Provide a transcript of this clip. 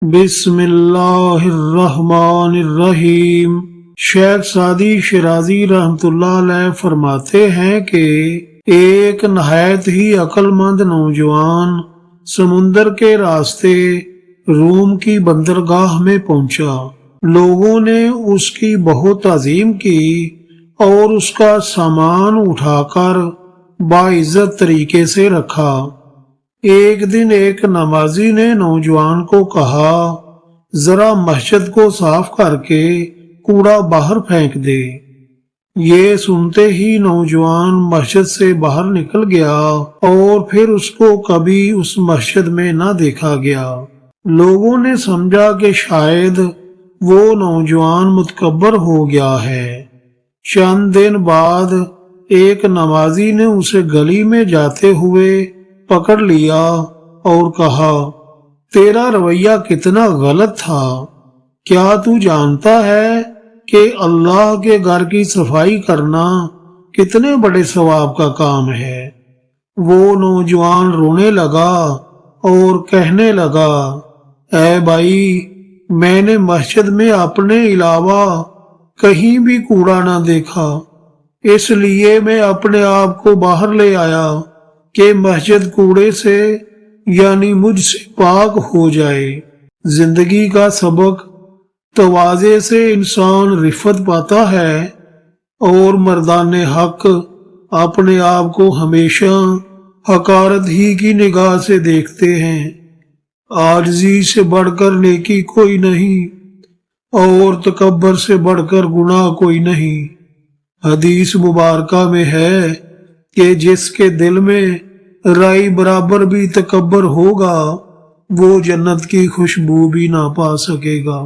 بسم اللہ الرحمن الرحیم۔ شیخ سعدی شیرازی رحمۃ اللہ علیہ فرماتے ہیں کہ ایک نہایت ہی عقل مند نوجوان سمندر کے راستے روم کی بندرگاہ میں پہنچا۔ لوگوں نے اس کی بہت تعظیم کی اور اس کا سامان اٹھا کر باعزت طریقے سے رکھا۔ ایک دن ایک نمازی نے نوجوان کو کہا، ذرا مسجد کو صاف کر کے کوڑا باہر پھینک دے۔ یہ سنتے ہی نوجوان مسجد سے باہر نکل گیا اور پھر اس کو کبھی اس مسجد میں نہ دیکھا گیا۔ لوگوں نے سمجھا کہ شاید وہ نوجوان متکبر ہو گیا ہے۔ چند دن بعد ایک نمازی نے اسے گلی میں جاتے ہوئے پکڑ لیا اور کہا، تیرا رویہ کتنا غلط تھا۔ کیا تو جانتا ہے کہ اللہ کے گھر کی صفائی کرنا کتنے بڑے ثواب کا کام ہے؟ وہ نوجوان رونے لگا اور کہنے لگا، اے بھائی، میں نے مسجد میں اپنے علاوہ کہیں بھی کوڑا نہ دیکھا، اس لیے میں اپنے آپ کو باہر لے آیا کہ مسجد کوڑے سے یعنی مجھ سے پاک ہو جائے۔ زندگی کا سبق، تواضع سے انسان رفعت پاتا ہے اور مردان حق اپنے آپ کو ہمیشہ حقارت ہی کی نگاہ سے دیکھتے ہیں۔ عاجزی سے بڑھ کر نیکی کوئی نہیں اور تکبر سے بڑھ کر گناہ کوئی نہیں۔ حدیث مبارکہ میں ہے کہ جس کے دل میں رائی برابر بھی تکبر ہوگا وہ جنت کی خوشبو بھی نہ پا سکے گا۔